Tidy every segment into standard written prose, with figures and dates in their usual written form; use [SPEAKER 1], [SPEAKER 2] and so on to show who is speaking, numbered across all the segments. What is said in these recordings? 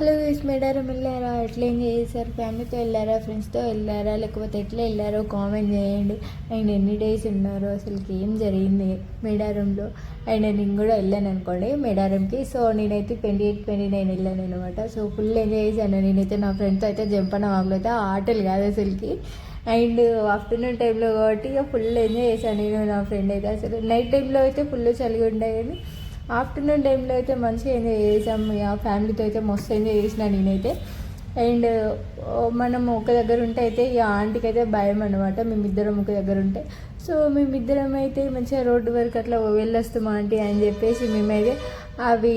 [SPEAKER 1] Hello guys, Medaram వెళ్ళారా? ఎట్లా enjoy చేశారు? ఫ్యామిలీతో వెళ్ళారా, ఫ్రెండ్స్తో వెళ్ళారా, లేకపోతే ఎట్లా వెళ్ళారో కామెంట్ చేయండి. అండ్ ఎన్ని డేస్ ఉన్నారు, అసలుకి ఏం జరిగింది మేడారంలో. అండ్ నేను కూడా వెళ్ళాను అనుకోండి మేడారంకి. సో నేనైతే 28-29 వెళ్ళాను అనమాట. సో ఫుల్ ఎంజాయ్ చేశాను నేనైతే. నా ఫ్రెండ్తో అయితే జంపన వాగులో అయితే ఆటలు కాదు అసలుకి. అండ్ ఆఫ్టర్నూన్ టైంలో కాబట్టి ఇక ఫుల్ ఎంజాయ్ చేశాను నేను, నా ఫ్రెండ్ అయితే. అసలు నైట్ టైంలో అయితే ఫుల్ చలిగా ఉండే, కానీ ఆఫ్టర్నూన్ టైంలో అయితే మంచిగా ఎంజాయ్ చేసాం. ఫ్యామిలీతో అయితే మస్తు ఎంజాయ్ చేసిన నేనైతే. అండ్ మనం ఒక దగ్గర ఉంటే అయితే ఇక ఆంటీకి అయితే భయం అనమాట, మేమిద్దరం ఒక దగ్గర ఉంటే. సో మేమిద్దరం అయితే మంచిగా రోడ్డు వరకు అట్లా వెళ్ళొస్తాం ఆంటీ అని చెప్పేసి మేమైతే అవి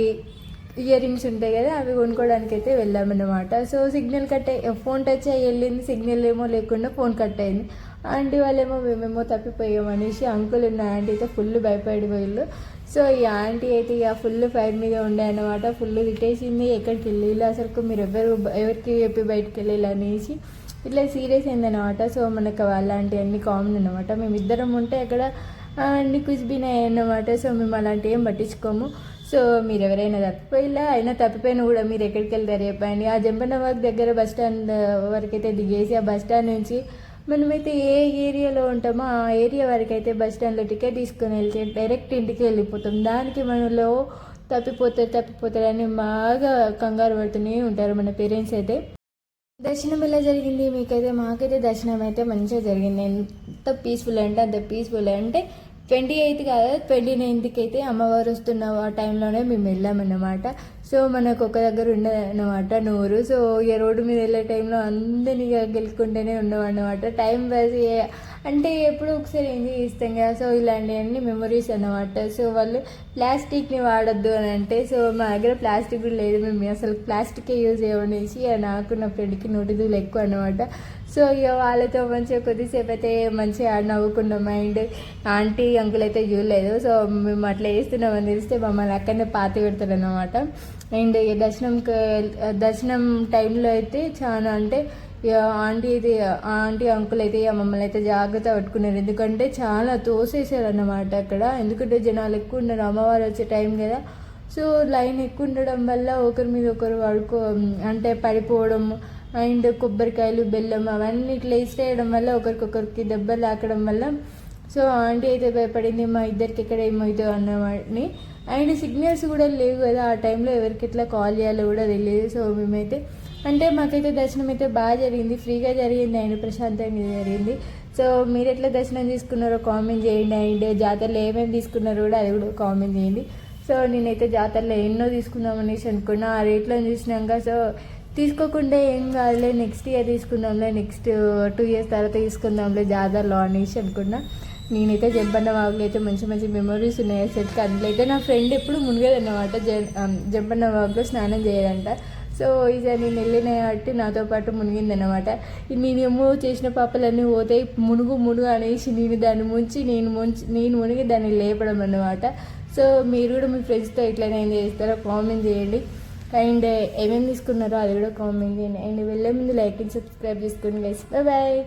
[SPEAKER 1] ఇయర్ రింగ్స్ ఉంటాయి కదా, అవి కొనుక్కోవడానికి అయితే వెళ్ళామన్నమాట. So signal cut phone touch అయ్యి వెళ్ళింది, సిగ్నల్ ఏమో లేకుండా ఫోన్ కట్ అయింది. ఆంటీ వాళ్ళేమో మేమేమో తప్పిపోయాం అనేసి అంకుల్ ఉన్న ఆంటీ అయితే ఫుల్ భయపడిపోయిళ్ళు. సో ఈ ఆంటీ అయితే ఇక ఫుల్ ఫైర్ మీద ఉండే అనమాట. ఫుల్ తిట్టేసింది, ఎక్కడికి వెళ్ళిళ్ళు అసలు మీరు ఎవరికి చెప్పి బయటకు వెళ్ళాలి అనేసి ఇట్లా సీరియస్ అయిందనమాట. సో మనకు అలాంటి అన్ని కామన్ అనమాట. మేమిద్దరం ఉంటే అక్కడ అన్ని కుజిబినాయి అన్నమాట. సో మేము అలాంటి ఏం పట్టించుకోము. సో మీరు ఎవరైనా తప్పిపోయిలా, అయినా తప్పిపోయినా కూడా మీరు ఎక్కడికి వెళ్తారు చెప్పండి. ఆ జంపనవాగ్ దగ్గర బస్ స్టాండ్ వరకు అయితే దిగేసి, ఆ బస్ స్టాండ్ నుంచి మనమైతే ఏ ఏరియాలో ఉంటామో ఆ ఏరియా వరకు అయితే బస్ స్టాండ్లో టికెట్ తీసుకొని వెళ్తే డైరెక్ట్ ఇంటికి వెళ్ళిపోతాం. దానికి మనలో తప్పిపోతారని బాగా కంగారు పడుతూనే ఉంటారు మన పేరెంట్స్ అయితే. దర్శనం ఎలా జరిగింది మీకైతే? మాకైతే దర్శనం అయితే మంచిగా జరిగింది. ఎంత పీస్ఫుల్ అంటే అంత పీస్ఫుల్. అంటే 28th కాదు 29th అయితే అమ్మవారు వస్తున్న ఆ టైంలోనే మేము వెళ్ళామన్నమాట. సో మనకు ఒక దగ్గర ఉండదన్నమాట నూరు. సో ఇక రోడ్డు మీద వెళ్ళే టైంలో అందరినీ గెలుచుకుంటూనే ఉండమన్నమాట. టైం పాస్ అంటే ఎప్పుడు ఒకసారి ఎంజాయ్ చేస్తాం కదా. సో ఇలాంటివన్నీ మెమొరీస్ అన్నమాట. సో వాళ్ళు ప్లాస్టిక్ని వాడద్దు అని అంటే, సో మా దగ్గర ప్లాస్టిక్ కూడా లేదు, మేము అసలు ప్లాస్టికే యూజ్ చేయమనేసి నాకు నా ఫ్రెండ్కి నోటిదూలు ఎక్కువ అనమాట. సో ఇక వాళ్ళతో మంచిగా కొద్దిసేపు అయితే మంచిగా నవ్వుకున్నాం. మైండ్ ఆంటీ అంకుల్ అయితే చూడలేదు. సో మేము అట్లా చేస్తున్నామని తెలిస్తే మమ్మల్ని అక్కడనే పాతి పెడతారు అన్నమాట. అండ్ దర్శనం టైంలో అయితే చాలా అంటే ఆంటీ అంకుల్ అయితే మమ్మల్ని అయితే జాగ్రత్త పట్టుకున్నారు. ఎందుకంటే చాలా తోసేసారు అన్నమాట అక్కడ. ఎందుకంటే జనాలు ఎక్కువ ఉన్నారు, అమ్మవారు వచ్చే టైం కదా. సో లైన్ ఎక్కువ ఉండడం వల్ల ఒకరి మీద ఒకరు అంటే పడిపోవడం, అండ్ కొబ్బరికాయలు బెల్లం అవన్నీ ఇట్లా వేసేయడం వల్ల ఒకరికొకరికి దెబ్బలు తాకడం వల్ల సో ఆంటీ అయితే భయపడింది, మా ఇద్దరికి ఎక్కడ ఏమవుతుందో అన్నవాడిని. అండ్ సిగ్నల్స్ కూడా లేవు కదా ఆ టైంలో, ఎవరికి ఎట్లా కాల్ చేయాలో కూడా తెలియదు. సో మేమైతే అంటే మాకైతే దర్శనం అయితే బాగా జరిగింది, ఫ్రీగా జరిగింది అండ్ ప్రశాంతంగా జరిగింది. సో మీరు ఎట్లా దర్శనం తీసుకున్నారో కామెంట్ చేయండి. అండ్ జాతరలో ఏమేమి తీసుకున్నారో కూడా అది కూడా కామెంట్ చేయండి. సో నేనైతే జాతరలో ఎన్నో తీసుకుందాం అనేసి అనుకున్నా, ఆ రేట్లో చూసినాక సో తీసుకోకుండా ఏం కాదులే, నెక్స్ట్ ఇయర్ తీసుకుందాంలే, నెక్స్ట్ 2 years తర్వాత తీసుకుందాంలే జాతరలో అనేసి అనుకున్నా. నేనైతే జంపన్న వాగులో అయితే మంచి మంచి మెమొరీస్ ఉన్నాయి అసలుకి. అందులో అయితే నా ఫ్రెండ్ ఎప్పుడు మునిగేదన్నమాట, జంపన్న వాగులో స్నానం చేయదంట. సో ఈసారి నేను వెళ్ళిన కాబట్టి నాతో పాటు మునిగిందన్నమాట. నేనేమో చేసిన పాపలన్నీ పోతాయి, మునుగు అనేసి నేను దాన్ని నేను మునిగి దాన్ని లేపడం అన్నమాట. సో మీరు కూడా మీ ఫ్రెండ్స్తో ఇట్లనే ఏం చేస్తారో కామెంట్ చేయండి. అండ్ ఏమేమి తీసుకున్నారో అది కూడా కామెంట్ చేయండి. అండ్ వెళ్ళే ముందు లైక్ అండ్ సబ్స్క్రైబ్ చేసుకోండి గైస్. బాయ్.